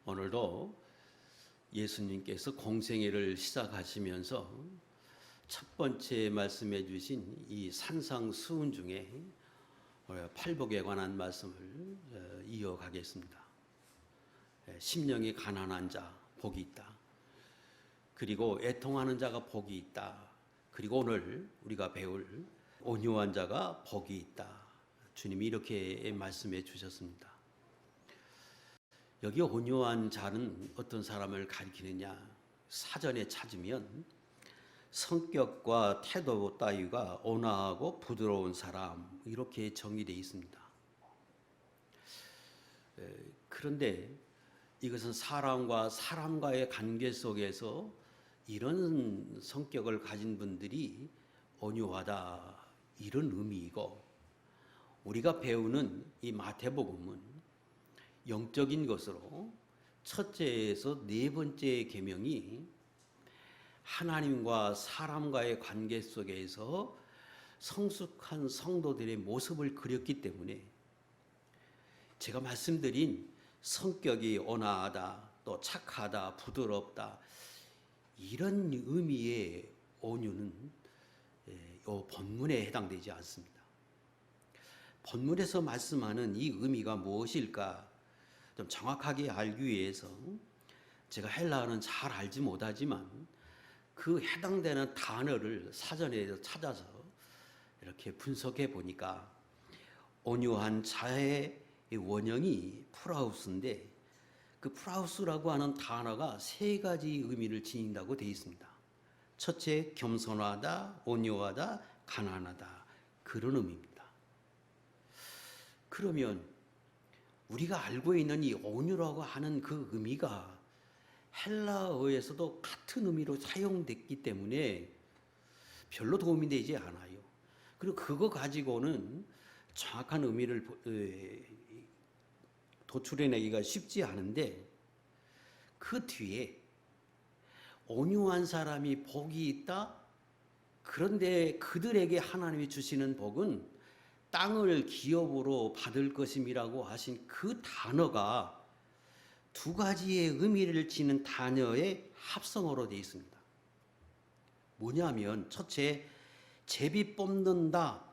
오늘도 예수님께서 공생애를 시작하시면서 첫 번째 말씀해 주신 이 산상수훈 중에 팔복에 관한 말씀을 이어가겠습니다. 심령이 가난한 자 복이 있다. 그리고 애통하는 자가 복이 있다. 그리고 오늘 우리가 배울 온유한 자가 복이 있다. 주님이 이렇게 말씀해 주셨습니다. 여기 온유한 자는 어떤 사람을 가리키느냐? 사전에 찾으면 성격과 태도 따위가 온화하고 부드러운 사람, 이렇게 정의되어 있습니다. 그런데 이것은 사람과 사람과의 관계 속에서 이런 성격을 가진 분들이 온유하다, 이런 의미이고, 우리가 배우는 이 마태복음은 영적인 것으로 첫째에서 네 번째 계명이 하나님과 사람과의 관계 속에서 성숙한 성도들의 모습을 그렸기 때문에 제가 말씀드린 성격이 온화하다, 또 착하다, 부드럽다, 이런 의미의 온유는 이 본문에 해당되지 않습니다. 본문에서 말씀하는 이 의미가 무엇일까 좀 정확하게 알기 위해서 제가 헬라어는 잘 알지 못하지만 그 해당되는 단어를 사전에서 찾아서 이렇게 분석해 보니까 온유한 자의 원형이 프라우스인데, 그 프라우스라고 하는 단어가 세 가지 의미를 지닌다고 되어 있습니다. 첫째, 겸손하다, 온유하다, 가난하다, 그런 의미입니다. 그러면 우리가 알고 있는 이 온유라고 하는 그 의미가 헬라어에서도 같은 의미로 사용됐기 때문에 별로 도움이 되지 않아요. 그리고 그거 가지고는 정확한 의미를 도출해내기가 쉽지 않은데, 그 뒤에 온유한 사람이 복이 있다. 그런데 그들에게 하나님이 주시는 복은 땅을 기업으로 받을 것임이라고 하신 그 단어가 두 가지의 의미를 지닌 단어의 합성어로 되어 있습니다. 뭐냐면 첫째, 제비 뽑는다.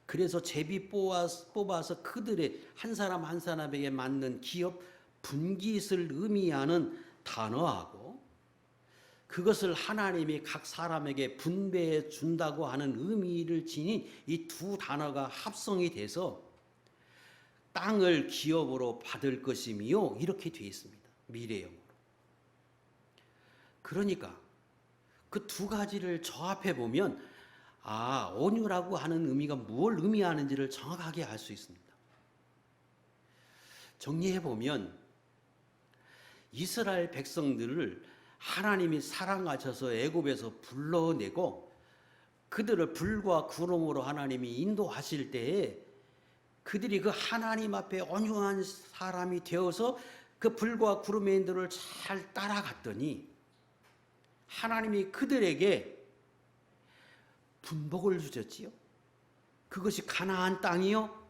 그래서 제비 뽑아서 그들의 한 사람 한 사람에게 맞는 기업 분깃을 의미하는 단어하고, 그것을 하나님이 각 사람에게 분배해 준다고 하는 의미를 지닌 이 두 단어가 합성이 돼서 땅을 기업으로 받을 것이며, 이렇게 되어 있습니다. 미래형으로. 그러니까 그 두 가지를 조합해 보면 온유라고 하는 의미가 무엇을 의미하는지를 정확하게 알 수 있습니다. 정리해 보면 이스라엘 백성들을 하나님이 사랑하셔서 애굽에서 불러내고 그들을 불과 구름으로 하나님이 인도하실 때에 그들이 그 하나님 앞에 온유한 사람이 되어서 그 불과 구름의 인도를 잘 따라갔더니 하나님이 그들에게 분복을 주셨지요. 그것이 가나안 땅이요,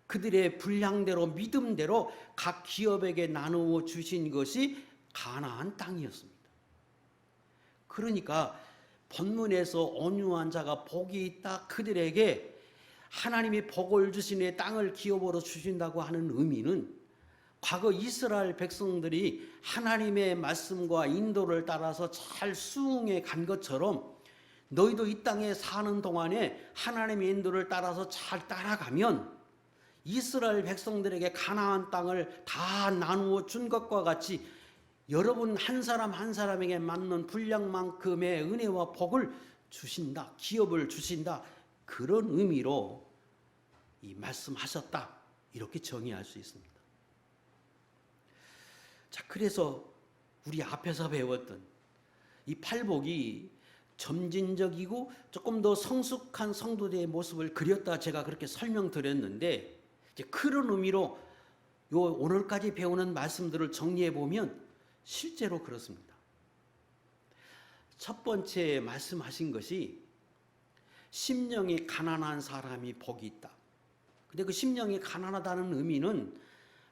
그들의 분량대로 믿음대로 각 기업에게 나누어 주신 것이 가나안 땅이었습니다. 그러니까 본문에서 온유한 자가 복이 있다, 그들에게 하나님이 복을 주시니 땅을 기업으로 주신다고 하는 의미는 과거 이스라엘 백성들이 하나님의 말씀과 인도를 따라서 잘 수응해 간 것처럼 너희도 이 땅에 사는 동안에 하나님의 인도를 따라서 잘 따라가면 이스라엘 백성들에게 가나안 땅을 다 나누어 준 것과 같이 여러분 한 사람 한 사람에게 맞는 분량만큼의 은혜와 복을 주신다, 기업을 주신다, 그런 의미로 이 말씀하셨다, 이렇게 정의할 수 있습니다. 자, 그래서 우리 앞에서 배웠던 이 팔복이 점진적이고 조금 더 성숙한 성도들의 모습을 그렸다, 제가 그렇게 설명드렸는데, 이제 그런 의미로 오늘까지 배우는 말씀들을 정리해 보면 실제로 그렇습니다. 첫 번째 말씀하신 것이 심령이 가난한 사람이 복이 있다. 근데 그 심령이 가난하다는 의미는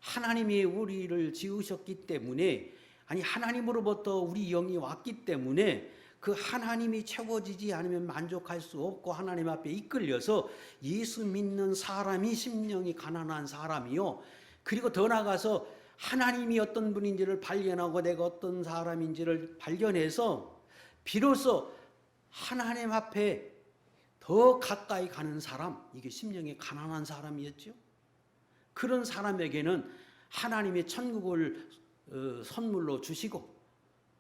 하나님이 우리를 지으셨기 때문에, 아니 하나님으로부터 우리 영이 왔기 때문에 그 하나님이 채워지지 않으면 만족할 수 없고 하나님 앞에 이끌려서 예수 믿는 사람이 심령이 가난한 사람이요. 그리고 더 나아가서 하나님이 어떤 분인지를 발견하고 내가 어떤 사람인지를 발견해서 비로소 하나님 앞에 더 가까이 가는 사람, 이게 심령이 가난한 사람이었죠. 그런 사람에게는 하나님의 천국을 선물로 주시고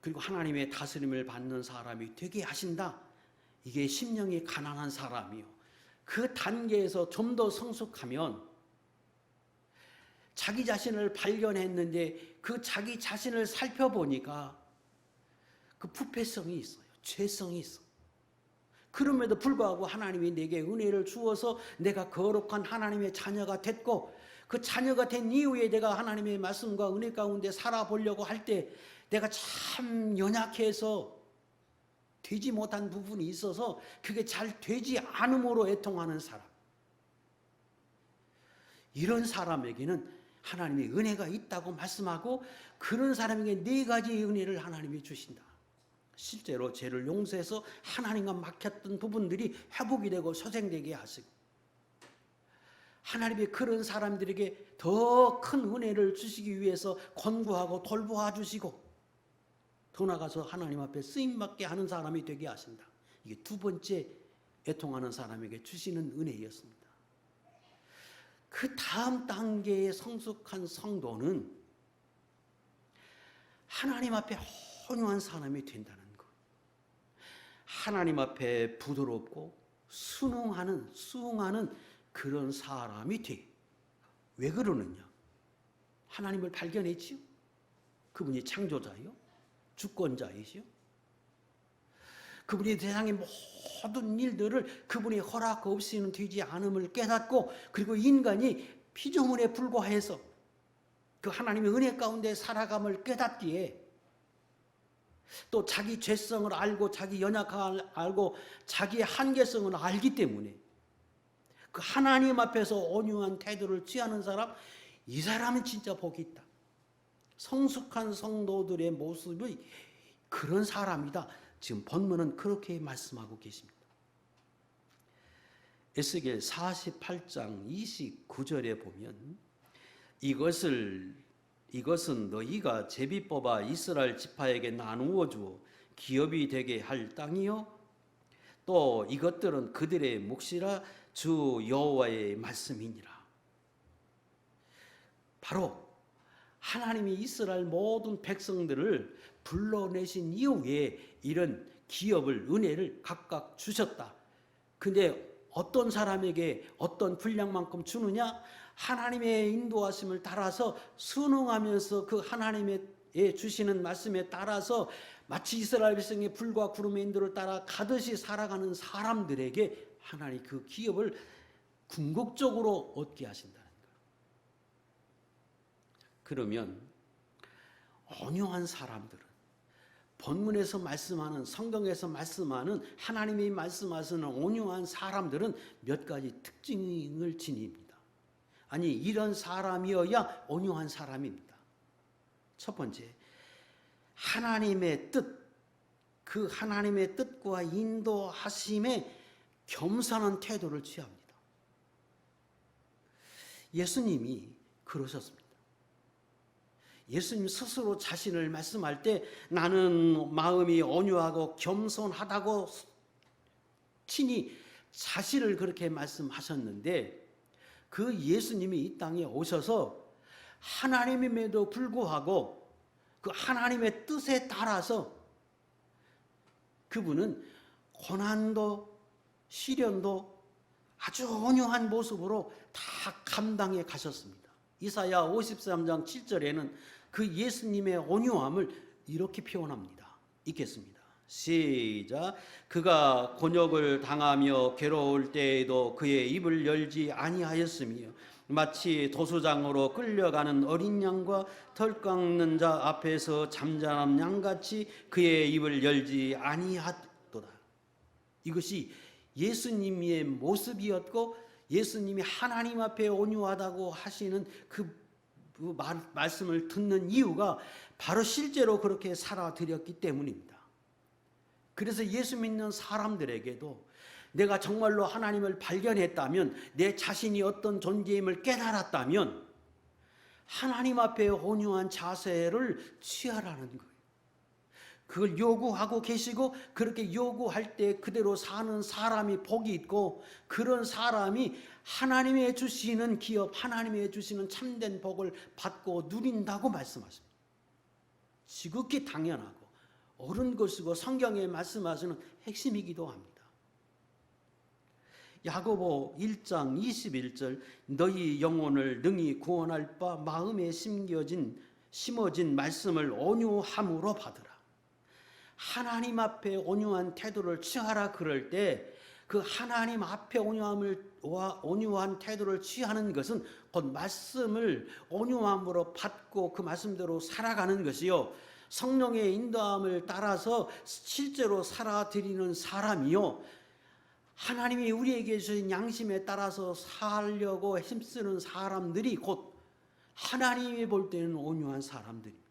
그리고 하나님의 다스림을 받는 사람이 되게 하신다. 이게 심령이 가난한 사람이요. 그 단계에서 좀 더 성숙하면 자기 자신을 발견했는데 그 자기 자신을 살펴보니까 그 부패성이 있어요. 죄성이 있어. 그럼에도 불구하고 하나님이 내게 은혜를 주어서 내가 거룩한 하나님의 자녀가 됐고 그 자녀가 된 이후에 내가 하나님의 말씀과 은혜 가운데 살아보려고 할 때 내가 참 연약해서 되지 못한 부분이 있어서 그게 잘 되지 않음으로 애통하는 사람, 이런 사람에게는 하나님의 은혜가 있다고 말씀하고 그런 사람에게 네 가지의 은혜를 하나님이 주신다. 실제로 죄를 용서해서 하나님과 막혔던 부분들이 회복이 되고 소생되게 하시고 하나님의 그런 사람들에게 더 큰 은혜를 주시기 위해서 권고하고 돌보아 주시고 더 나아가서 하나님 앞에 쓰임받게 하는 사람이 되게 하신다. 이게 두 번째 애통하는 사람에게 주시는 은혜였습니다. 그 다음 단계의 성숙한 성도는 하나님 앞에 온유한 사람이 된다는 것. 하나님 앞에 부드럽고 수응하는 그런 사람이 돼. 왜 그러느냐? 하나님을 발견했지요. 그분이 창조자요, 주권자이시요. 그분이 세상의 모든 일들을 그분의 허락 없이는 되지 않음을 깨닫고 그리고 인간이 피조물에 불과해서 그 하나님의 은혜 가운데 살아감을 깨닫기에 또 자기 죄성을 알고 자기 연약함을 알고 자기의 한계성을 알기 때문에 그 하나님 앞에서 온유한 태도를 취하는 사람, 이 사람은 진짜 복이 있다. 성숙한 성도들의 모습이 그런 사람이다. 지금 본문은 그렇게 말씀하고 계십니다. 에스겔 48장 29절에 보면 이것은 너희가 제비 뽑아 이스라엘 지파에게 나누어 주어 기업이 되게 할 땅이요 또 이것들은 그들의 몫이라 주 여호와의 말씀이니라. 바로 하나님이 이스라엘 모든 백성들을 불러내신 이후에 이런 기업을, 은혜를 각각 주셨다. 근데 어떤 사람에게 어떤 분량만큼 주느냐? 하나님의 인도하심을 따라서 순응하면서 그 하나님의 주시는 말씀에 따라서 마치 이스라엘 백성의 불과 구름의 인도를 따라 가듯이 살아가는 사람들에게 하나님 그 기업을 궁극적으로 얻게 하신다는 거예요. 그러면 온유한 사람들은 본문에서 말씀하는, 성경에서 말씀하는, 하나님이 말씀하시는 온유한 사람들은 몇 가지 특징을 지닙니다. 아니, 이런 사람이어야 온유한 사람입니다. 첫 번째, 하나님의 뜻, 그 하나님의 뜻과 인도하심에 겸손한 태도를 취합니다. 예수님이 그러셨습니다. 예수님 스스로 자신을 말씀할 때 나는 마음이 온유하고 겸손하다고 친히 자신을 그렇게 말씀하셨는데 그 예수님이 이 땅에 오셔서 하나님임에도 불구하고 그 하나님의 뜻에 따라서 그분은 고난도 시련도 아주 온유한 모습으로 다 감당해 가셨습니다. 이사야 53장 7절에는 그 예수님의 온유함을 이렇게 표현합니다. 읽겠습니다. 시작. 그가 곤욕을 당하며 괴로울 때에도 그의 입을 열지 아니하였으며 마치 도수장으로 끌려가는 어린 양과 털 깎는 자 앞에서 잠잠한 양같이 그의 입을 열지 아니하도다. 이것이 예수님의 모습이었고 예수님이 하나님 앞에 온유하다고 하시는 그 그 말씀을 듣는 이유가 바로 실제로 그렇게 살아드렸기 때문입니다. 그래서 예수 믿는 사람들에게도 내가 정말로 하나님을 발견했다면, 내 자신이 어떤 존재임을 깨달았다면 하나님 앞에 온유한 자세를 취하라는 거예요. 그걸 요구하고 계시고, 그렇게 요구할 때 그대로 사는 사람이 복이 있고, 그런 사람이 하나님의 주시는 기업, 하나님의 주시는 참된 복을 받고 누린다고 말씀하십니다. 지극히 당연하고 옳은 것이고 성경에 말씀하시는 핵심이기도 합니다. 야고보 1장 21절, 너희 영혼을 능히 구원할 바 마음에 심어진 말씀을 온유함으로 받으라. 하나님 앞에 온유한 태도를 취하라. 그럴 때 그 하나님 앞에 온유한 태도를 취하는 것은 곧 말씀을 온유함으로 받고 그 말씀대로 살아가는 것이요, 성령의 인도함을 따라서 실제로 살아드리는 사람이요, 하나님이 우리에게 주신 양심에 따라서 살려고 힘쓰는 사람들이 곧 하나님이 볼 때는 온유한 사람들입니다.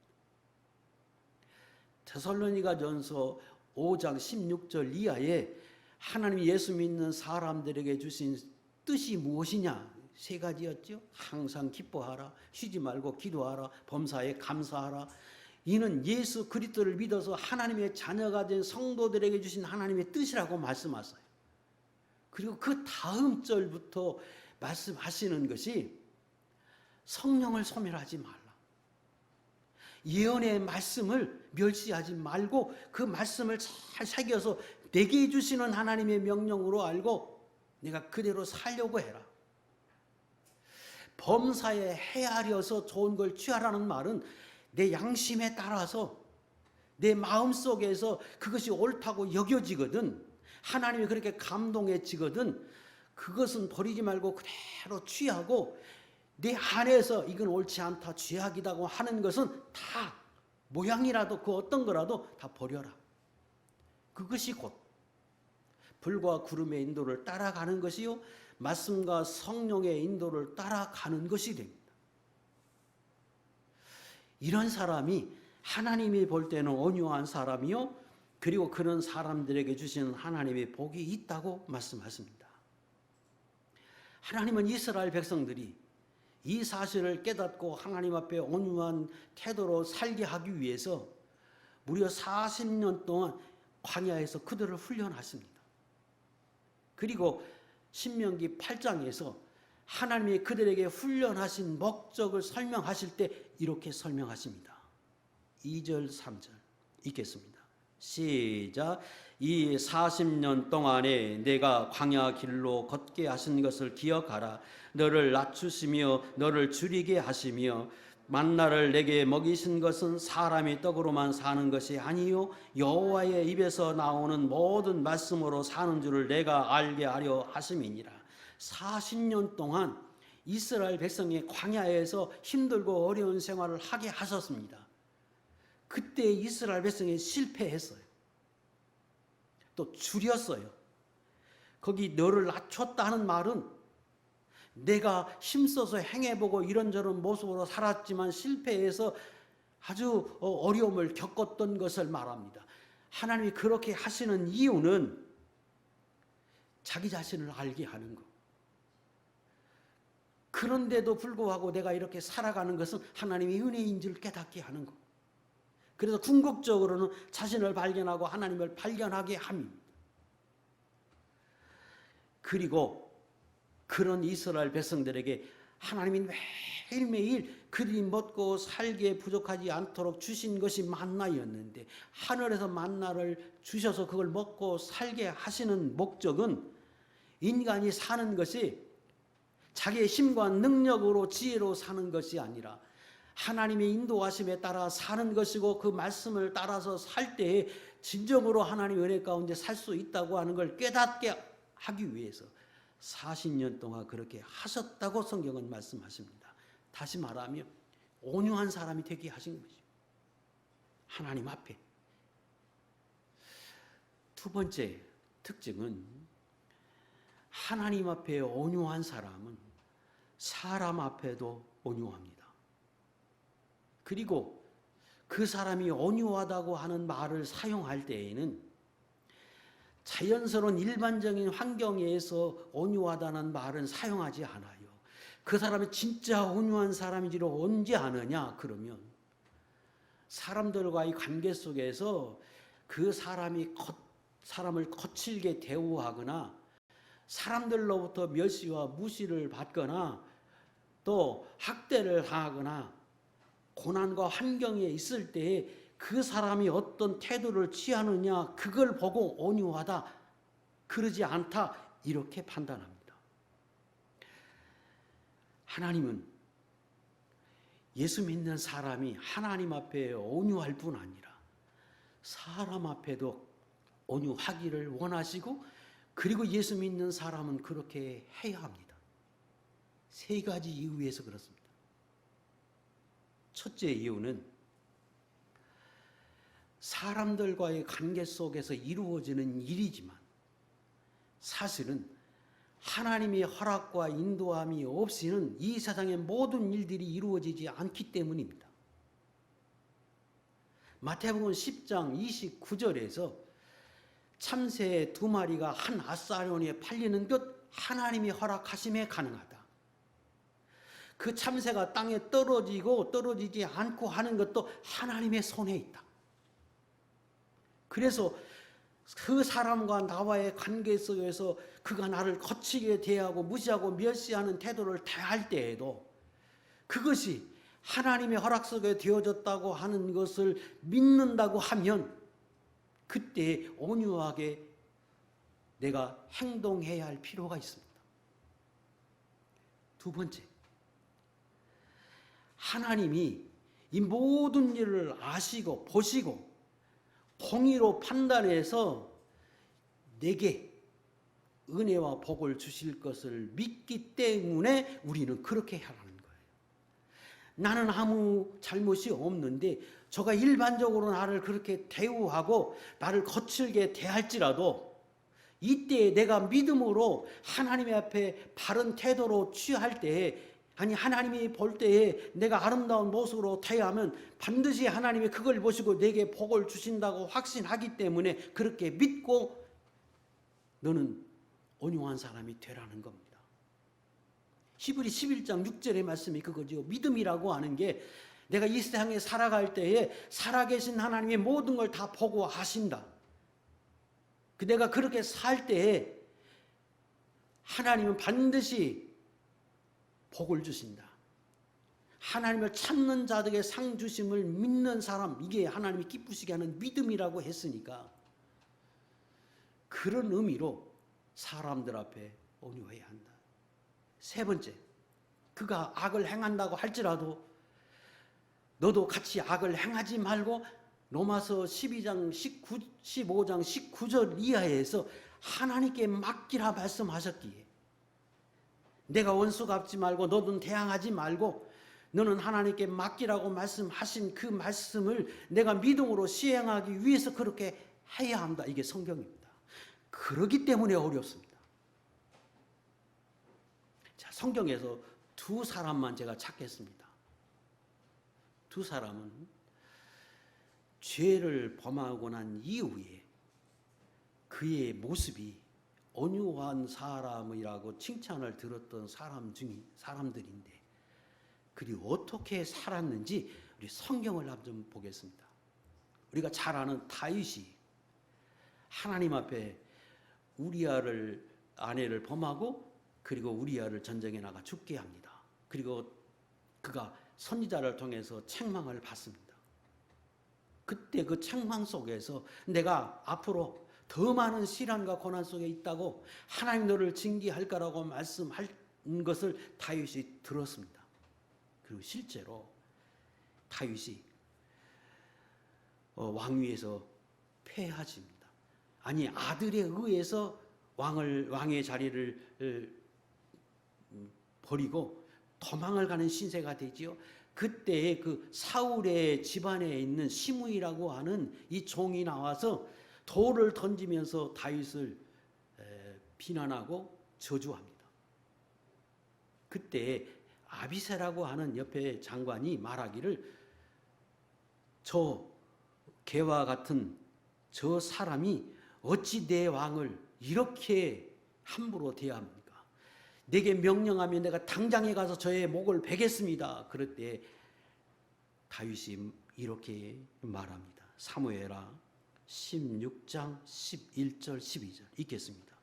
데살로니가전서 5장 16절 이하에 하나님이 예수 믿는 사람들에게 주신 뜻이 무엇이냐? 3가지였죠. 항상 기뻐하라, 쉬지 말고 기도하라, 범사에 감사하라. 이는 예수 그리스도를 믿어서 하나님의 자녀가 된 성도들에게 주신 하나님의 뜻이라고 말씀하세요. 그리고 그 다음 절부터 말씀하시는 것이 성령을 소멸하지 말라. 예언의 말씀을 멸시하지 말고 그 말씀을 잘 새겨서 내게 주시는 하나님의 명령으로 알고 내가 그대로 살려고 해라. 범사에 헤아려서 좋은 걸 취하라는 말은 내 양심에 따라서 내 마음속에서 그것이 옳다고 여겨지거든, 하나님이 그렇게 감동해지거든, 그것은 버리지 말고 그대로 취하고 내 안에서 이건 옳지 않다, 죄악이라고 하는 것은 다 모양이라도 그 어떤 거라도 다 버려라. 그것이 곧 불과 구름의 인도를 따라가는 것이요, 말씀과 성령의 인도를 따라가는 것이 됩니다. 이런 사람이 하나님이 볼 때는 온유한 사람이요, 그리고 그런 사람들에게 주시는 하나님의 복이 있다고 말씀하십니다. 하나님은 이스라엘 백성들이 이 사실을 깨닫고 하나님 앞에 온유한 태도로 살게 하기 위해서 무려 40년 동안 광야에서 그들을 훈련하십니다. 그리고 신명기 8장에서 하나님이 그들에게 훈련하신 목적을 설명하실 때 이렇게 설명하십니다. 2절 3절 읽겠습니다. 시작. 이 40년 동안에 내가 광야 길로 걷게 하신 것을 기억하라. 너를 낮추시며 너를 줄이게 하시며 만나를 내게 먹이신 것은 사람이 떡으로만 사는 것이 아니요 여호와의 입에서 나오는 모든 말씀으로 사는 줄을 내가 알게 하려 하심이니라. 40년 동안 이스라엘 백성이 광야에서 힘들고 어려운 생활을 하게 하셨습니다. 그때 이스라엘 백성이 실패했어요. 또 줄였어요. 거기 너를 낮췄다는 말은 내가 힘써서 행해보고 이런저런 모습으로 살았지만 실패해서 아주 어려움을 겪었던 것을 말합니다. 하나님이 그렇게 하시는 이유는 자기 자신을 알게 하는 것. 그런데도 불구하고 내가 이렇게 살아가는 것은 하나님의 은혜인 줄 깨닫게 하는 것. 그래서 궁극적으로는 자신을 발견하고 하나님을 발견하게 합니다. 그리고 그런 이스라엘 백성들에게 하나님이 매일매일 그들이 먹고 살기에 부족하지 않도록 주신 것이 만나였는데, 하늘에서 만나를 주셔서 그걸 먹고 살게 하시는 목적은 인간이 사는 것이 자기의 힘과 능력으로 지혜로 사는 것이 아니라 하나님의 인도하심에 따라 사는 것이고, 그 말씀을 따라서 살 때에 진정으로 하나님의 은혜 가운데 살 수 있다고 하는 걸 깨닫게 하기 위해서 40년 동안 그렇게 하셨다고 성경은 말씀하십니다. 다시 말하면 온유한 사람이 되게 하신 것이죠. 하나님 앞에. 두 번째 특징은 하나님 앞에 온유한 사람은 사람 앞에도 온유합니다. 그리고 그 사람이 온유하다고 하는 말을 사용할 때에는 자연스러운 일반적인 환경에서 온유하다는 말은 사용하지 않아요. 그 사람이 진짜 온유한 사람인지를 언제 아느냐? 그러면 사람들과의 관계 속에서 그 사람이 사람을 거칠게 대우하거나 사람들로부터 멸시와 무시를 받거나 또 학대를 당하거나 고난과 환경에 있을 때에 그 사람이 어떤 태도를 취하느냐 그걸 보고 온유하다, 그러지 않다 이렇게 판단합니다. 하나님은 예수 믿는 사람이 하나님 앞에 온유할 뿐 아니라 사람 앞에도 온유하기를 원하시고 그리고 예수 믿는 사람은 그렇게 해야 합니다. 세 가지 이유에서 그렇습니다. 첫째 이유는 사람들과의 관계 속에서 이루어지는 일이지만 사실은 하나님의 허락과 인도함이 없이는 이 세상의 모든 일들이 이루어지지 않기 때문입니다. 마태복음 10장 29절에서 참새 2마리가 한 앗사료니에 팔리는 것 하나님이 허락하심에 가능하다. 그 참새가 땅에 떨어지고 떨어지지 않고 하는 것도 하나님의 손에 있다. 그래서 그 사람과 나와의 관계 속에서 그가 나를 거치게 대하고 무시하고 멸시하는 태도를 대할 때에도 그것이 하나님의 허락 속에 되어졌다고 하는 것을 믿는다고 하면 그때 온유하게 내가 행동해야 할 필요가 있습니다. 두 번째, 하나님이 이 모든 일을 아시고 보시고 공의로 판단해서 내게 은혜와 복을 주실 것을 믿기 때문에 우리는 그렇게 하라는 거예요. 나는 아무 잘못이 없는데 저가 일반적으로 나를 그렇게 대우하고 나를 거칠게 대할지라도 이때 내가 믿음으로 하나님 앞에 바른 태도로 취할 때에 아니 하나님이 볼 때에 내가 아름다운 모습으로 대하면 반드시 하나님이 그걸 보시고 내게 복을 주신다고 확신하기 때문에 그렇게 믿고 너는 온유한 사람이 되라는 겁니다. 히브리 11장 6절의 말씀이 그거죠. 믿음이라고 하는 게 내가 이 세상에 살아갈 때에 살아계신 하나님의 모든 걸 다 보고 하신다. 내가 그렇게 살 때에 하나님은 반드시 복을 주신다. 하나님을 찾는 자들에게 상 주심을 믿는 사람, 이게 하나님이 기쁘시게 하는 믿음이라고 했으니까 그런 의미로 사람들 앞에 온유해야 한다. 세 번째, 그가 악을 행한다고 할지라도 너도 같이 악을 행하지 말고 로마서 15장 19절 이하에서 하나님께 맡기라 말씀하셨기에 내가 원수 갚지 말고 너는 대항하지 말고 너는 하나님께 맡기라고 말씀하신 그 말씀을 내가 믿음으로 시행하기 위해서 그렇게 해야 한다. 이게 성경입니다. 그렇기 때문에 어렵습니다. 자, 성경에서 두 사람만 제가 찾겠습니다. 두 사람은 죄를 범하고 난 이후에 그의 모습이 온유한 사람이라고 칭찬을 들었던 사람들인데 그리고 어떻게 살았는지 우리 성경을 한번 보겠습니다. 우리가 잘 아는 다윗이 하나님 앞에 우리아를 아내를 범하고 그리고 우리아를 전쟁에 나가 죽게 합니다. 그리고 그가 선지자를 통해서 책망을 받습니다. 그때 그 책망 속에서 내가 앞으로 더 많은 시련과 고난 속에 있다고 하나님 너를 징계할 거라고 말씀한 것을 다윗이 들었습니다. 그리고 실제로 다윗이 왕위에서 패하집니다. 아니 아들에 의해서 왕의 자리를 버리고 도망을 가는 신세가 되지요. 그때 그 사울의 집안에 있는 시므이라고 하는 이 종이 나와서 돌을 던지면서 다윗을 비난하고 저주합니다. 그때 아비새라고 하는 옆에 장관이 말하기를 저 개와 같은 저 사람이 어찌 내 왕을 이렇게 함부로 대합니까? 내게 명령하면 내가 당장에 가서 저의 목을 베겠습니다. 그럴 때 다윗이 이렇게 말합니다. 사무엘하 16장 11절 12절 읽겠습니다.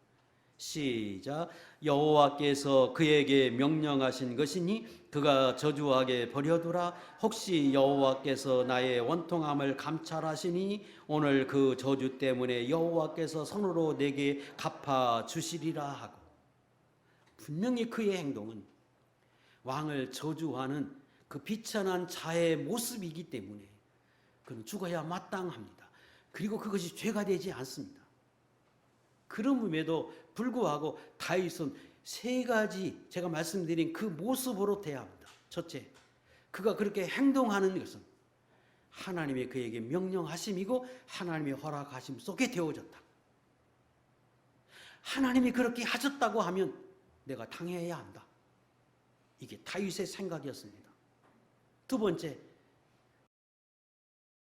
시작. 여호와께서 그에게 명령하신 것이니 그가 저주하게 버려두라. 혹시 여호와께서 나의 원통함을 감찰하시니 오늘 그 저주 때문에 여호와께서 손으로 내게 갚아 주시리라 하고, 분명히 그의 행동은 왕을 저주하는 그 비천한 자의 모습이기 때문에 그는 죽어야 마땅합니다. 그리고 그것이 죄가 되지 않습니다. 그럼에도 불구하고 다윗은 세 가지 제가 말씀드린 그 모습으로 대합니다. 첫째, 그가 그렇게 행동하는 것은 하나님의 그에게 명령하심이고 하나님의 허락하심 속에 되어졌다. 하나님이 그렇게 하셨다고 하면 내가 당해야 한다. 이게 다윗의 생각이었습니다. 두 번째,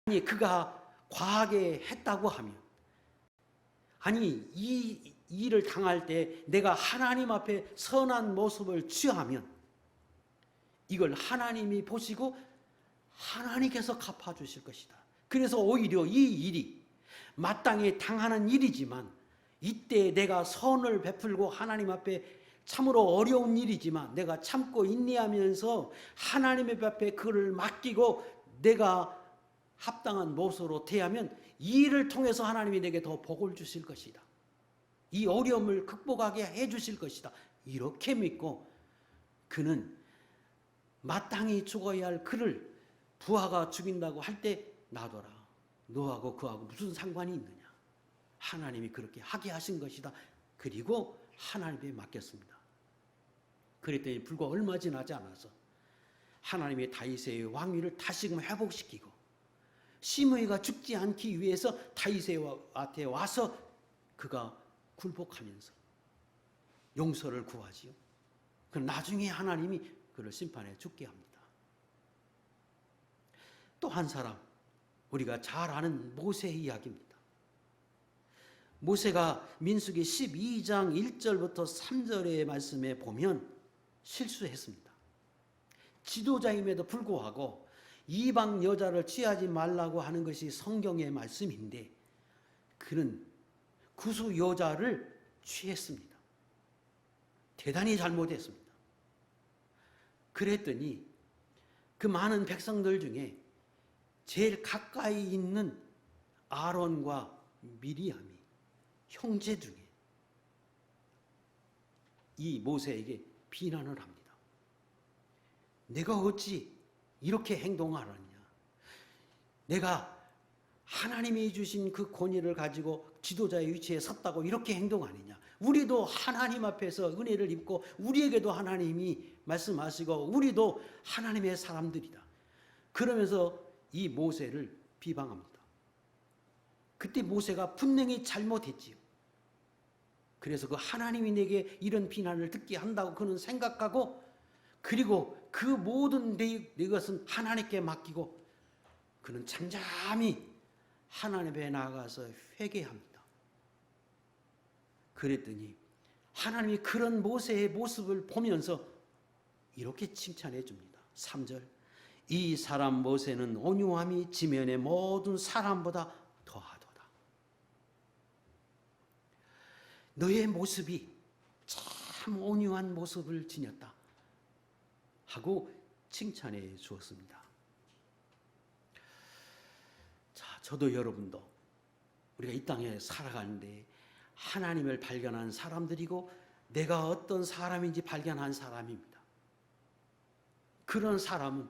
아니 그가 과하게 했다고 하면, 아니 이 일을 당할 때 내가 하나님 앞에 선한 모습을 취하면 이걸 하나님이 보시고 하나님께서 갚아주실 것이다. 그래서 오히려 이 일이 마땅히 당하는 일이지만 이때 내가 선을 베풀고 하나님 앞에 참으로 어려운 일이지만 내가 참고 인내하면서 하나님의 앞에 그를 맡기고 내가 합당한 모습으로 대하면 이 일을 통해서 하나님이 내게 더 복을 주실 것이다. 이 어려움을 극복하게 해 주실 것이다. 이렇게 믿고 그는 마땅히 죽어야 할 그를 부하가 죽인다고 할 때 놔둬라. 너하고 그하고 무슨 상관이 있느냐. 하나님이 그렇게 하게 하신 것이다. 그리고 하나님께 맡겼습니다. 그랬더니 불과 얼마 지나지 않아서 하나님의 다윗의 왕위를 다시금 회복시키고 시므이가 죽지 않기 위해서 다윗의 앞에 와서 그가 굴복하면서 용서를 구하지요. 그럼 나중에 하나님이 그를 심판해 죽게 합니다. 또 한 사람, 우리가 잘 아는 모세의 이야기입니다. 모세가 민수기 12장 1절부터 3절의 말씀에 보면 실수했습니다. 지도자임에도 불구하고 이방 여자를 취하지 말라고 하는 것이 성경의 말씀인데 그는 구수 여자를 취했습니다. 대단히 잘못했습니다. 그랬더니 그 많은 백성들 중에 제일 가까이 있는 아론과 미리암이 형제 중에 이 모세에게 비난을 합니다. 내가 어찌 이렇게 행동하느냐. 내가 하나님이 주신 그 권위를 가지고 지도자의 위치에 섰다고 이렇게 행동하느냐. 우리도 하나님 앞에서 은혜를 입고 우리에게도 하나님이 말씀하시고 우리도 하나님의 사람들이다. 그러면서 이 모세를 비방합니다. 그때 모세가 분명히 잘못했지요. 그래서 그 하나님이 내게 이런 비난을 듣게 한다고 그는 생각하고 그리고 그 모든 내 것은 하나님께 맡기고 그는 잠잠히 하나님 앞에 나아가서 회개합니다. 그랬더니 하나님이 그런 모세의 모습을 보면서 이렇게 칭찬해 줍니다. 3절. 이 사람 모세는 온유함이 지면의 모든 사람보다 더하도다. 너의 모습이 참 온유한 모습을 지녔다 하고 칭찬해 주었습니다. 자, 저도 여러분도 우리가 이 땅에 살아가는데 하나님을 발견한 사람들이고 내가 어떤 사람인지 발견한 사람입니다. 그런 사람은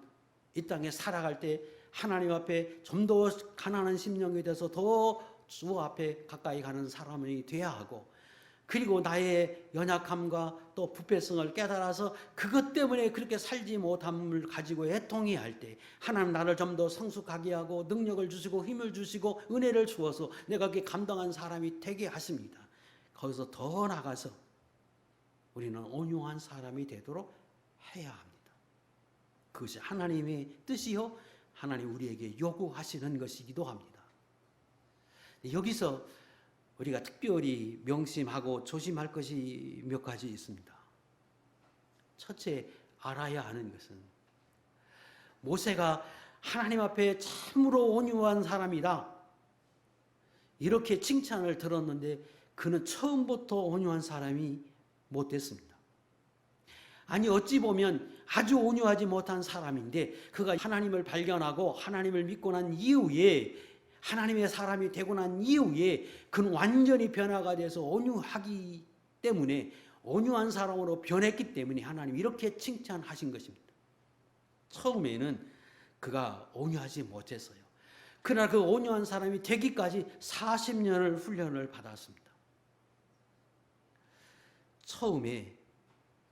이 땅에 살아갈 때 하나님 앞에 좀 더 가난한 심령에 대해서 더 주 앞에 가까이 가는 사람이 돼야 하고 그리고 나의 연약함과 또 부패성을 깨달아서 그것 때문에 그렇게 살지 못함을 가지고 애통해 할 때 하나님 나를 좀 더 성숙하게 하고 능력을 주시고 힘을 주시고 은혜를 주어서 내가 그게 감당한 사람이 되게 하십니다. 거기서 더 나가서 우리는 온유한 사람이 되도록 해야 합니다. 그것이 하나님의 뜻이요 하나님 우리에게 요구하시는 것이기도 합니다. 여기서 우리가 특별히 명심하고 조심할 것이 몇 가지 있습니다. 첫째, 알아야 하는 것은 모세가 하나님 앞에 참으로 온유한 사람이다, 이렇게 칭찬을 들었는데 그는 처음부터 온유한 사람이 못 됐습니다. 아니, 어찌 보면 아주 온유하지 못한 사람인데 그가 하나님을 발견하고 하나님을 믿고 난 이후에, 하나님의 사람이 되고 난 이후에 그는 완전히 변화가 돼서 온유하기 때문에, 온유한 사람으로 변했기 때문에 하나님이 이렇게 칭찬하신 것입니다. 처음에는 그가 온유하지 못했어요. 그러나 그 온유한 사람이 되기까지 40년을 훈련을 받았습니다. 처음에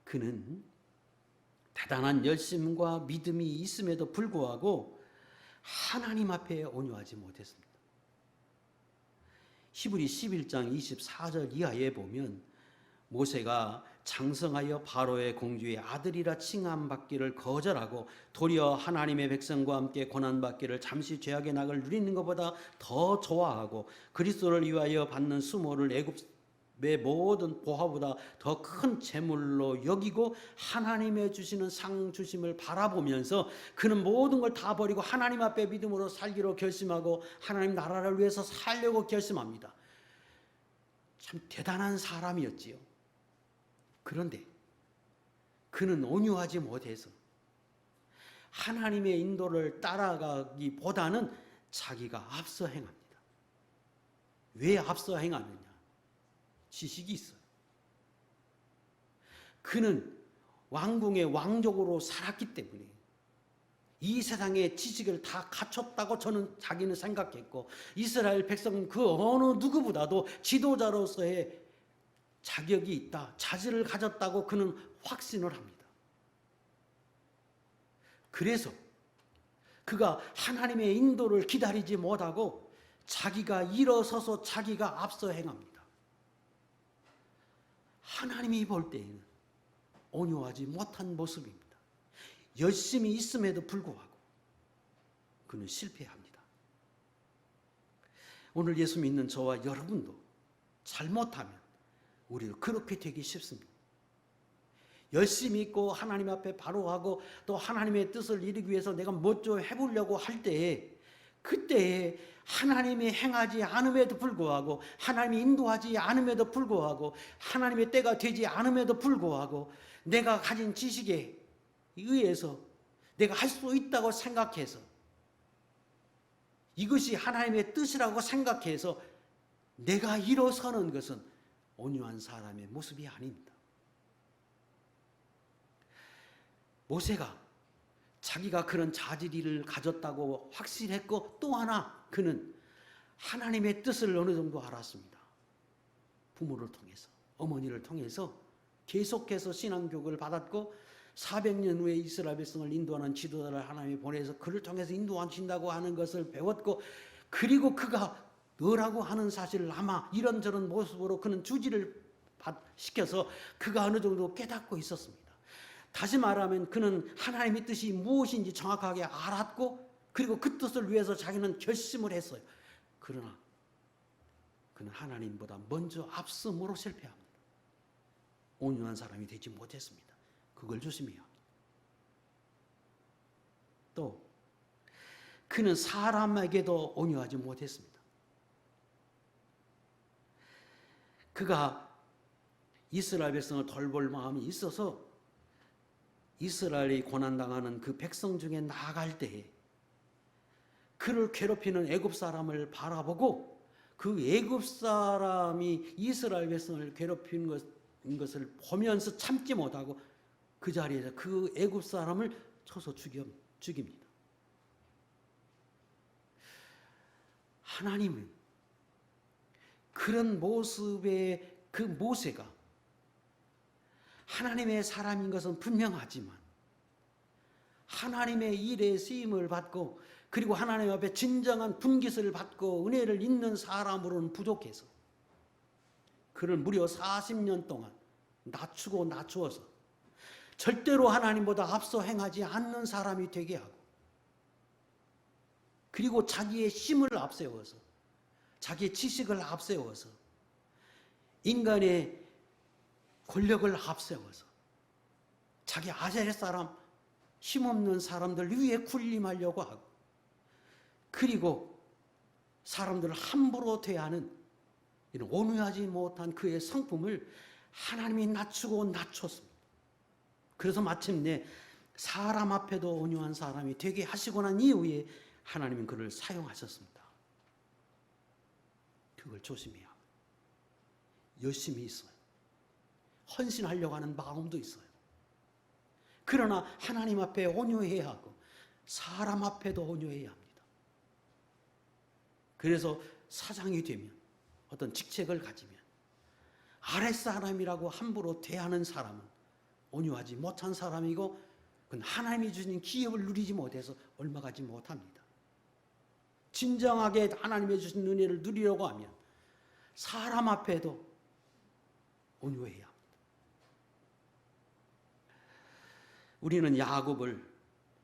그는 대단한 열심과 믿음이 있음에도 불구하고 하나님 앞에 온유하지 못했습니다. 히브리 11장 24절 이하에 보면 모세가 장성하여 바로의 공주의 아들이라 칭함받기를 거절하고 도리어 하나님의 백성과 함께 고난받기를 잠시 죄악의 낙을 누리는 것보다 더 좋아하고 그리스도를 위하여 받는 수모를 애굽의 모든 보화보다 더 큰 재물로 여기고 하나님의 주시는 상 주심을 바라보면서 그는 모든 걸 다 버리고 하나님 앞에 믿음으로 살기로 결심하고 하나님 나라를 위해서 살려고 결심합니다. 참 대단한 사람이었지요. 그런데 그는 온유하지 못해서 하나님의 인도를 따라가기보다는 자기가 앞서 행합니다. 왜 앞서 행하느냐? 지식이 있어요. 그는 왕궁의 왕족으로 살았기 때문에 이 세상의 지식을 다 갖췄다고 자기는 생각했고, 이스라엘 백성은 그 어느 누구보다도 지도자로서의 자격이 있다, 자질을 가졌다고 그는 확신을 합니다. 그래서 그가 하나님의 인도를 기다리지 못하고 자기가 일어서서 자기가 앞서 행합니다. 하나님이 볼 때에는 온유하지 못한 모습입니다. 열심히 있음에도 불구하고 그는 실패합니다. 오늘 예수 믿는 저와 여러분도 잘못하면 우리도 그렇게 되기 쉽습니다. 열심히 있고 하나님 앞에 바로 하고 또 하나님의 뜻을 이루기 위해서 내가 뭐 좀 해보려고 할 때에, 그때에 하나님이 행하지 않음에도 불구하고, 하나님이 인도하지 않음에도 불구하고, 하나님의 때가 되지 않음에도 불구하고 내가 가진 지식에 의해서 내가 할 수 있다고 생각해서, 이것이 하나님의 뜻이라고 생각해서 내가 일어서는 것은 온유한 사람의 모습이 아닙니다. 모세가 자기가 그런 자질을 가졌다고 확신했고, 또 하나 그는 하나님의 뜻을 어느 정도 알았습니다. 부모를 통해서, 어머니를 통해서 계속해서 신앙교육을 받았고 400년 후에 이스라엘 백성을 인도하는 지도자를 하나님이 보내서 그를 통해서 인도하신다고 하는 것을 배웠고, 그리고 그가 너라고 하는 사실을 아마 이런저런 모습으로 그는 주지를 시켜서 그가 어느 정도 깨닫고 있었습니다. 다시 말하면 그는 하나님의 뜻이 무엇인지 정확하게 알았고, 그리고 그 뜻을 위해서 자기는 결심을 했어요. 그러나 그는 하나님보다 먼저 앞섬으로 실패합니다. 온유한 사람이 되지 못했습니다. 그걸 조심해야 합니다. 또 그는 사람에게도 온유하지 못했습니다. 그가 이스라엘 백성을 돌볼 마음이 있어서 이스라엘이 고난당하는 그 백성 중에 나아갈 때에 그를 괴롭히는 애굽 사람을 바라보고 그 애굽 사람이 이스라엘 백성을 괴롭히는 것을 보면서 참지 못하고 그 자리에서 그 애굽 사람을 쳐서 죽입니다. 하나님은 그런 모습의 그 모세가 하나님의 사람인 것은 분명하지만 하나님의 일에 쓰임을 받고 그리고 하나님 앞에 진정한 분깃을 받고 은혜를 있는 사람으로는 부족해서 그를 무려 40년 동안 낮추고 낮추어서 절대로 하나님보다 앞서 행하지 않는 사람이 되게 하고, 그리고 자기의 힘을 앞세워서, 자기의 지식을 앞세워서, 인간의 권력을 앞세워서 자기 아셀 사람, 힘없는 사람들 위에 군림하려고 하고, 그리고 사람들을 함부로 대하는 이런 온유하지 못한 그의 성품을 하나님이 낮추고 낮췄습니다. 그래서 마침내 사람 앞에도 온유한 사람이 되게 하시고 난 이후에 하나님은 그를 사용하셨습니다. 그걸 조심해야 합니다. 열심히 있어요. 헌신하려고 하는 마음도 있어요. 그러나 하나님 앞에 온유해야 하고 사람 앞에도 온유해야 합니다. 그래서 사장이 되면, 어떤 직책을 가지면 아랫사람이라고 함부로 대하는 사람은 온유하지 못한 사람이고, 그건 하나님이 주신 기업을 누리지 못해서 얼마 가지 못합니다. 진정하게 하나님이 주신 은혜를 누리려고 하면 사람 앞에도 온유해야 합니다. 우리는 야곱을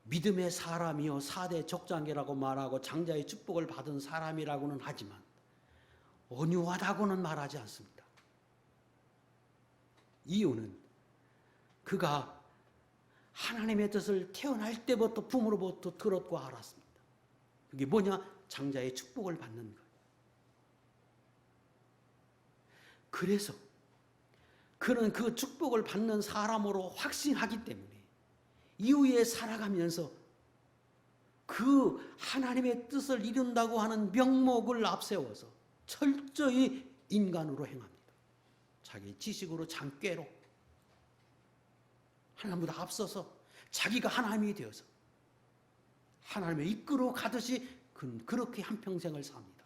믿음의 사람이요 4대 족장계라고 말하고 장자의 축복을 받은 사람이라고는 하지만 온유하다고는 말하지 않습니다. 이유는 그가 하나님의 뜻을 태어날 때부터 부모로부터 들었고 알았습니다. 그게 뭐냐? 장자의 축복을 받는 거예요. 그래서 그는 그 축복을 받는 사람으로 확신하기 때문에 이후에 살아가면서 그 하나님의 뜻을 이룬다고 하는 명목을 앞세워서 철저히 인간으로 행합니다. 자기 지식으로 장꾀로 하나님보다 앞서서 자기가 하나님이 되어서 하나님을 이끌어 가듯이 그는 그렇게 한평생을 삽니다.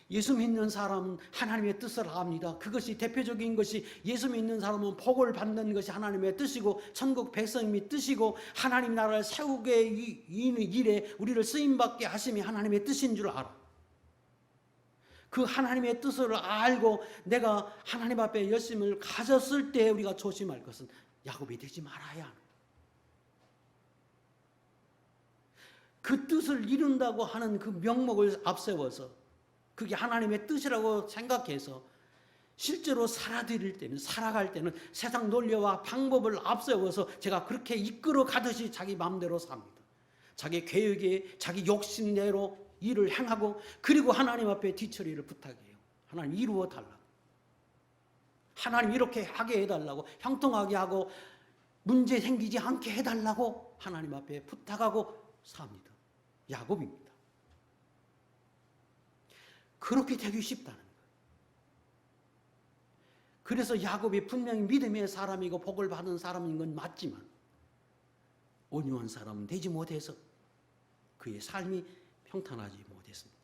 예수 믿는 사람은 하나님의 뜻을 압니다. 그것이 대표적인 것이, 예수 믿는 사람은 복을 받는 것이 하나님의 뜻이고 천국 백성의 뜻이고 하나님 나라를 세우게 일에 우리를 쓰임받게 하심이 하나님의 뜻인 줄 알아. 그 하나님의 뜻을 알고 내가 하나님 앞에 열심을 가졌을 때 우리가 조심할 것은 야곱이 되지 말아야 합니다. 그 뜻을 이룬다고 하는 그 명목을 앞세워서 그게 하나님의 뜻이라고 생각해서 실제로 살아갈 때는 세상 논리와 방법을 앞세워서 제가 그렇게 이끌어 가듯이 자기 마음대로 삽니다. 자기 계획에 자기 욕심대로 일을 행하고, 그리고 하나님 앞에 뒤처리를 부탁해요. 하나님 이루어 달라고, 하나님 이렇게 하게 해달라고, 형통하게 하고 문제 생기지 않게 해달라고 하나님 앞에 부탁하고 삽니다. 야곱입니다. 그렇게 되기 쉽다는 거예요. 그래서 야곱이 분명히 믿음의 사람이고 복을 받은 사람인 건 맞지만 온유한 사람은 되지 못해서 그의 삶이 평탄하지 못했습니다.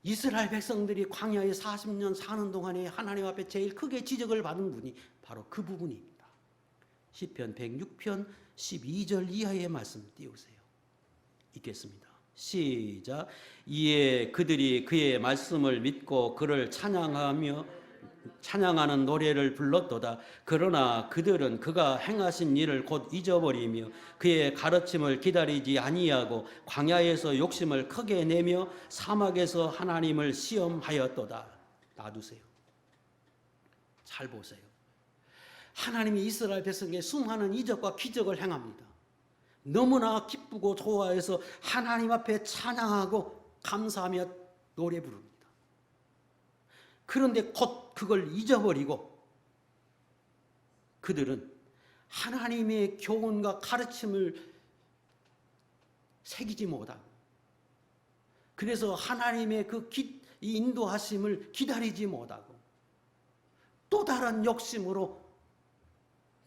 이스라엘 백성들이 광야에 40년 사는 동안에 하나님 앞에 제일 크게 지적을 받은 분이 바로 그 부분입니다. 시편 106편 12절 이하의 말씀 띄우세요. 읽겠습니다. 시작. 이에 그들이 그의 말씀을 믿고 그를 찬양하는 노래를 불렀도다. 그러나 그들은 그가 행하신 일을 곧 잊어버리며 그의 가르침을 기다리지 아니하고 광야에서 욕심을 크게 내며 사막에서 하나님을 시험하였도다. 놔두세요. 잘 보세요. 하나님이 이스라엘 백성에게 수많은 이적과 기적을 행합니다. 너무나 기쁘고 좋아해서 하나님 앞에 찬양하고 감사하며 노래 부릅니다. 그런데 곧 그걸 잊어버리고 그들은 하나님의 교훈과 가르침을 새기지 못하고, 그래서 하나님의 그 인도하심을 기다리지 못하고 또 다른 욕심으로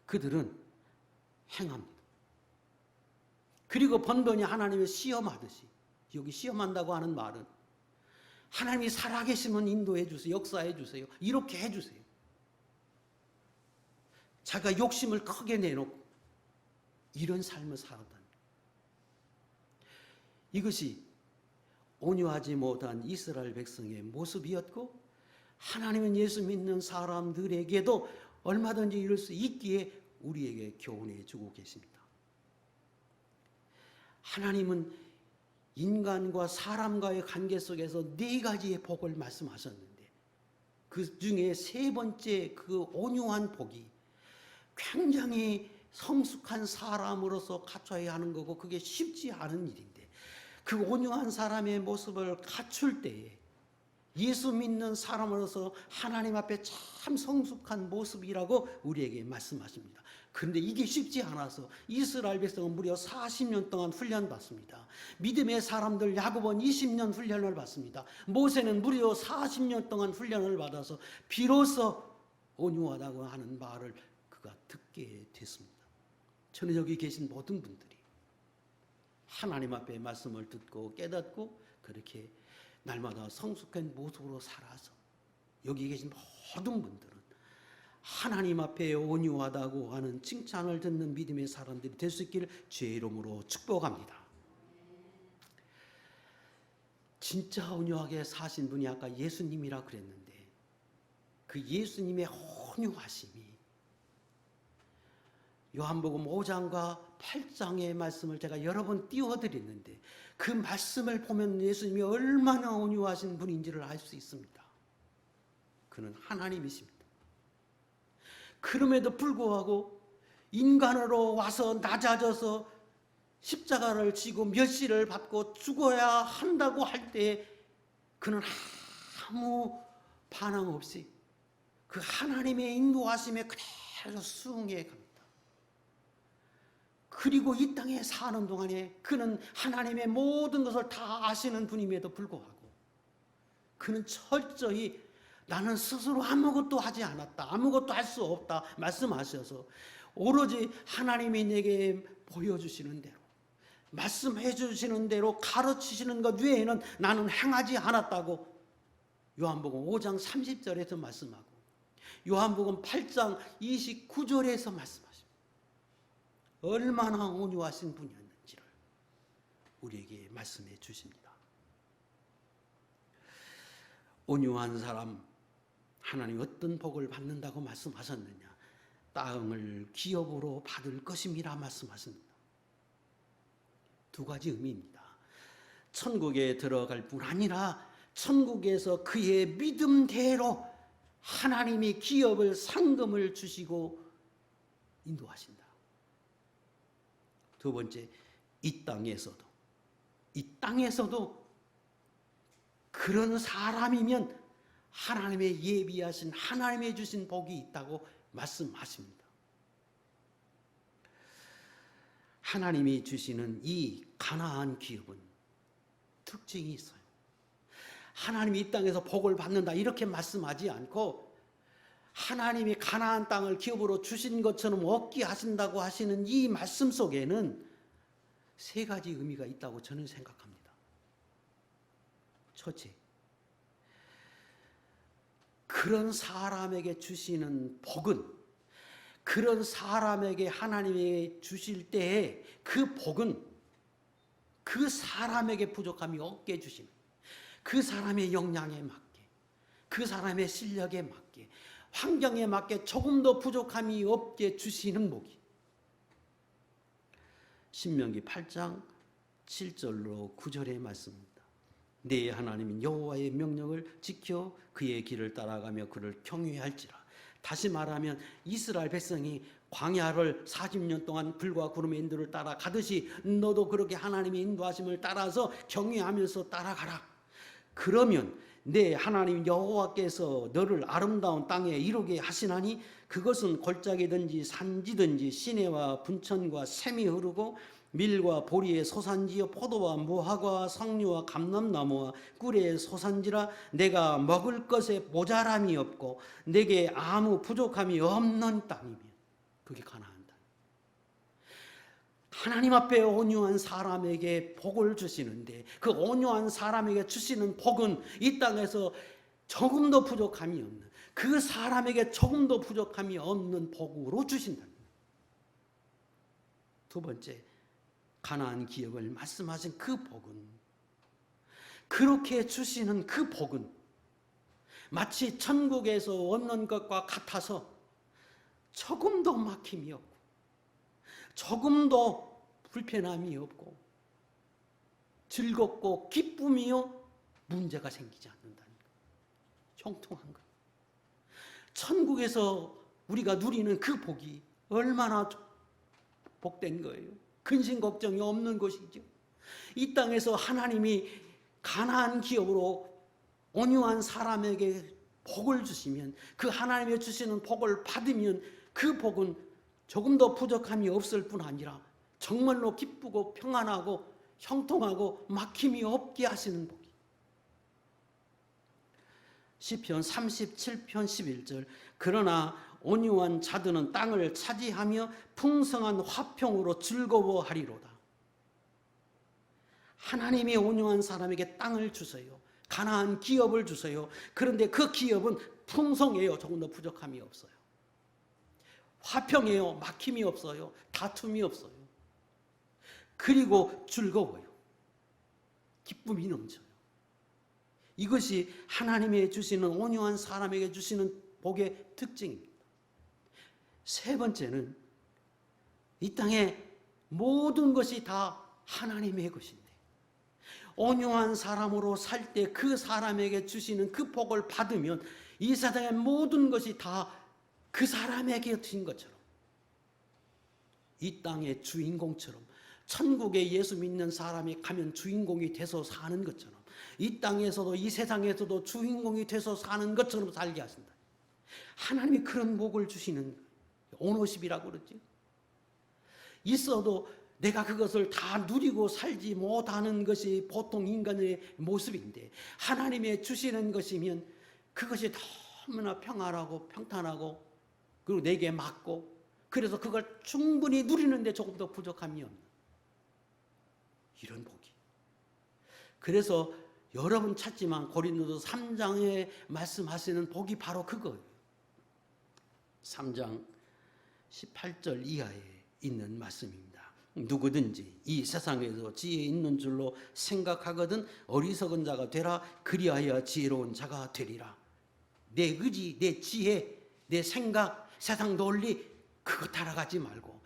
그들은 행합니다. 그리고 번번이 하나님을 시험하듯이, 여기 시험한다고 하는 말은 하나님이 살아계시면 인도해 주세요, 역사해 주세요, 이렇게 해 주세요. 자기가 욕심을 크게 내놓고 이런 삶을 살았다는 거예요. 이것이 온유하지 못한 이스라엘 백성의 모습이었고, 하나님은 예수 믿는 사람들에게도 얼마든지 이럴 수 있기에 우리에게 교훈해 주고 계십니다. 하나님은 인간과 사람과의 관계 속에서 4가지의 복을 말씀하셨는데 그 중에 3번째 그 온유한 복이 굉장히 성숙한 사람으로서 갖춰야 하는 거고 그게 쉽지 않은 일인데 그 온유한 사람의 모습을 갖출 때에 예수 믿는 사람으로서 하나님 앞에 참 성숙한 모습이라고 우리에게 말씀하십니다. 그런데 이게 쉽지 않아서 이스라엘 백성은 무려 40년 동안 훈련받습니다. 믿음의 사람들 야곱은 20년 훈련을 받습니다. 모세는 무려 40년 동안 훈련을 받아서 비로소 온유하다고 하는 말을 그가 듣게 됐습니다. 저는 여기 계신 모든 분들이 하나님 앞에 말씀을 듣고 깨닫고 그렇게 날마다 성숙한 모습으로 살아서 여기 계신 모든 분들은 하나님 앞에 온유하다고 하는 칭찬을 듣는 믿음의 사람들이 될 수 있기를 주의 이름으로 축복합니다. 진짜 온유하게 사신 분이 아까 예수님이라 그랬는데 그 예수님의 온유하심이 요한복음 5장과 8장의 말씀을 제가 여러 번 띄워드렸는데 그 말씀을 보면 예수님이 얼마나 온유하신 분인지를 알 수 있습니다. 그는 하나님이십니다. 그럼에도 불구하고 인간으로 와서 낮아져서 십자가를 지고 멸시를 받고 죽어야 한다고 할 때 그는 아무 반항 없이 그 하나님의 인도하심에 그대로 수응해 갑니다. 그리고 이 땅에 사는 동안에 그는 하나님의 모든 것을 다 아시는 분임에도 불구하고 그는 철저히 나는 스스로 아무것도 하지 않았다. 아무것도 할 수 없다. 말씀하셔서 오로지 하나님이 내게 보여주시는 대로 말씀해 주시는 대로 가르치시는 것 외에는 나는 행하지 않았다고 요한복음 5장 30절에서 말씀하고 요한복음 8장 29절에서 말씀하십니다. 얼마나 온유하신 분이었는지를 우리에게 말씀해 주십니다. 온유한 사람 하나님 어떤 복을 받는다고 말씀하셨느냐? 땅을 기업으로 받을 것임이라 말씀하십니다. 2가지 의미입니다. 천국에 들어갈 뿐 아니라 천국에서 그의 믿음대로 하나님이 기업을 상금을 주시고 인도하신다. 2번째, 이 땅에서도 그런 사람이면 하나님의 예비하신 하나님의 주신 복이 있다고 말씀하십니다. 하나님이 주시는 이 가나안 기업은 특징이 있어요. 하나님이 이 땅에서 복을 받는다 이렇게 말씀하지 않고 하나님이 가나안 땅을 기업으로 주신 것처럼 얻게 하신다고 하시는 이 말씀 속에는 3가지 의미가 있다고 저는 생각합니다. 첫째, 그런 사람에게 주시는 복은 그런 사람에게 하나님이 주실 때에 그 복은 그 사람에게 부족함이 없게 주시는 그 사람의 역량에 맞게 그 사람의 실력에 맞게 환경에 맞게 조금 더 부족함이 없게 주시는 복이 신명기 8장 7절로 9절의 말씀입니다. 네 하나님인 여호와의 명령을 지켜 그의 길을 따라가며 그를 경외할지라. 다시 말하면 이스라엘 백성이 광야를 40년 동안 불과 구름의 인도를 따라 가듯이 너도 그렇게 하나님의 인도하심을 따라서 경외하면서 따라가라. 그러면 내 하나님 여호와께서 너를 아름다운 땅에 이루게 하시나니 그것은 골짜기든지 산지든지 시내와 분천과 샘이 흐르고 밀과 보리의 소산지요 포도와 무화과와 석류와 감람나무와 꿀의 소산지라. 내가 먹을 것에 모자람이 없고 내게 아무 부족함이 없는 땅이면 그게 가나안 땅. 하나님 앞에 온유한 사람에게 복을 주시는데 그 온유한 사람에게 주시는 복은 이 땅에서 조금도 부족함이 없는 그 사람에게 조금도 부족함이 없는 복으로 주신다. 2번째, 가나안 기업을 말씀하신 그 복은 그렇게 주시는 그 복은 마치 천국에서 얻는 것과 같아서 조금도 막힘이 없고 조금도 불편함이 없고 즐겁고 기쁨이요 문제가 생기지 않는다는 것. 형통한 것. 천국에서 우리가 누리는 그 복이 얼마나 복된 거예요. 근심 걱정이 없는 것이죠. 이 땅에서 하나님이 가나안 기업으로 온유한 사람에게 복을 주시면, 그 하나님이 주시는 복을 받으면 그 복은 조금 더 부족함이 없을 뿐 아니라 정말로 기쁘고 평안하고 형통하고 막힘이 없게 하시는 복이. 시편 37편 11절 그러나 온유한 자들은 땅을 차지하며 풍성한 화평으로 즐거워하리로다. 하나님이 온유한 사람에게 땅을 주세요. 가나안 기업을 주세요. 그런데 그 기업은 풍성해요. 조금 더 부족함이 없어요. 화평해요. 막힘이 없어요. 다툼이 없어요. 그리고 즐거워요. 기쁨이 넘쳐요. 이것이 하나님이 주시는 온유한 사람에게 주시는 복의 특징입니다. 세 번째는 이 땅의 모든 것이 다 하나님의 것인데 온유한 사람으로 살 때 그 사람에게 주시는 그 복을 받으면 이 세상의 모든 것이 다 그 사람에게 주신 것처럼, 이 땅의 주인공처럼, 천국에 예수 믿는 사람이 가면 주인공이 돼서 사는 것처럼, 이 땅에서도 이 세상에서도 주인공이 돼서 사는 것처럼 살게 하신다. 하나님이 그런 복을 주시는 오너십이라고 그러지. 있어도 내가 그것을 다 누리고 살지 못하는 것이 보통 인간의 모습인데, 하나님의 주시는 것이면 그것이 너무나 평안하고 평탄하고 그리고 내게 맞고, 그래서 그걸 충분히 누리는데 조금 더 부족함이 없는 이런 복이. 그래서 여러 번 찾지만 고린도서 3장에 말씀하시는 복이 바로 그거예요. 3장 18절 이하에 있는 말씀입니다. 누구든지 이 세상에서 지혜 있는 줄로 생각하거든 어리석은 자가 되라. 그리하여 지혜로운 자가 되리라. 내 의지, 내 지혜, 내 생각, 세상 논리 그거 따라가지 말고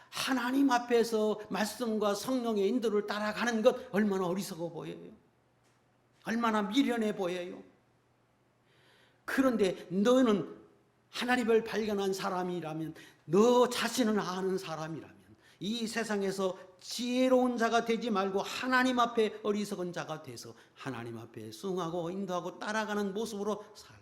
하나님 앞에서 말씀과 성령의 인도를 따라가는 것 얼마나 어리석어 보여요. 얼마나 미련해 보여요. 그런데 너는 하나님을 발견한 사람이라면, 너 자신을 아는 사람이라면 이 세상에서 지혜로운 자가 되지 말고 하나님 앞에 어리석은 자가 돼서 하나님 앞에 순응하고 인도하고 따라가는 모습으로 살라.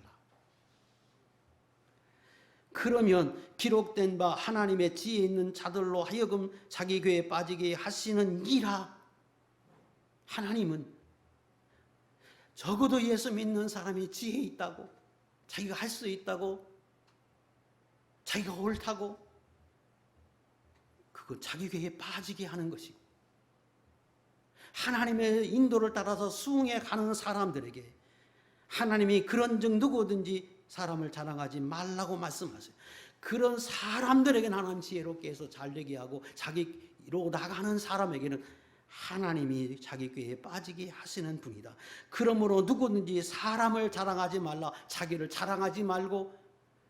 그러면 기록된 바 하나님의 지혜 있는 자들로 하여금 자기 죄에 빠지게 하시는 이라. 하나님은 적어도 예수 믿는 사람이 지혜 있다고, 자기가 할 수 있다고, 자기가 옳다고, 그거 자기 죄에 빠지게 하는 것이고, 하나님의 인도를 따라서 수응해 가는 사람들에게 하나님이 그런즉 누구든지 사람을 자랑하지 말라고 말씀하세요. 그런 사람들에게는 하나님 지혜롭게 해서 잘되게 하고, 자기로 나가는 사람에게는 하나님이 자기 꾀에 빠지게 하시는 분이다. 그러므로 누구든지 사람을 자랑하지 말라. 자기를 자랑하지 말고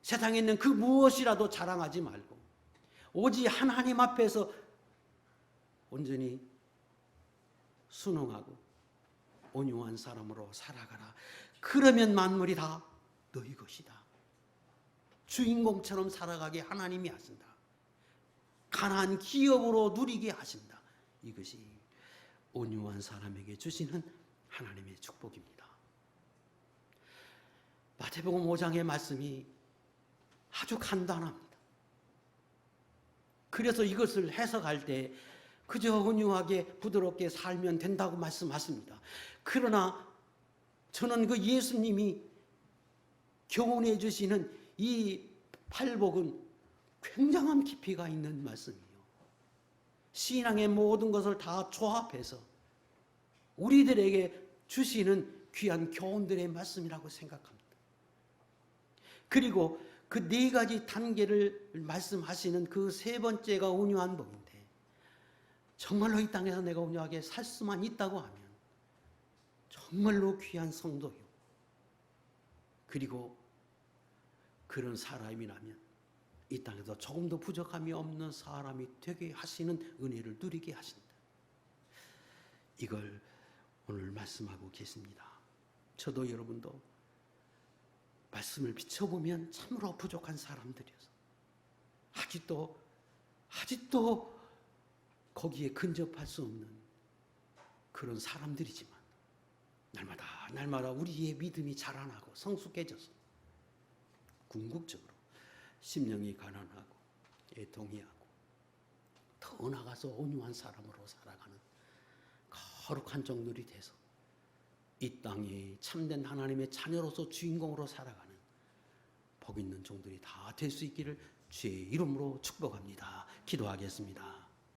세상에 있는 그 무엇이라도 자랑하지 말고 오직 하나님 앞에서 온전히 순응하고 온유한 사람으로 살아가라. 그러면 만물이 다 너희 것이다. 주인공처럼 살아가게 하나님이 하신다. 가난한 기업으로 누리게 하신다. 이것이 온유한 사람에게 주시는 하나님의 축복입니다. 마태복음 5장의 말씀이 아주 간단합니다. 그래서 이것을 해석할 때 그저 온유하게 부드럽게 살면 된다고 말씀하십니다. 그러나 저는 그 예수님이 교훈해 주시는 이 팔복은 굉장한 깊이가 있는 말씀이에요. 신앙의 모든 것을 다 조합해서 우리들에게 주시는 귀한 교훈들의 말씀이라고 생각합니다. 그리고 그 네 가지 단계를 말씀하시는 그 세 번째가 온유한 복인데, 정말로 이 땅에서 내가 온유하게 살 수만 있다고 하면 정말로 귀한 성도요, 그리고 그런 사람이라면 이 땅에서 조금도 부족함이 없는 사람이 되게 하시는 은혜를 누리게 하신다. 이걸 오늘 말씀하고 계십니다. 저도 여러분도 말씀을 비춰보면 참으로 부족한 사람들이어서 아직도 거기에 근접할 수 없는 그런 사람들이지만 날마다 우리의 믿음이 자라나고 성숙해져서 궁극적으로 심령이 가난하고 애통해하고 더 나아가서 온유한 사람으로 살아가는 거룩한 종들이 돼서 이 땅에 참된 하나님의 자녀로서 주인공으로 살아가는 복 있는 종들이 다 될 수 있기를 주의 이름으로 축복합니다. 기도하겠습니다.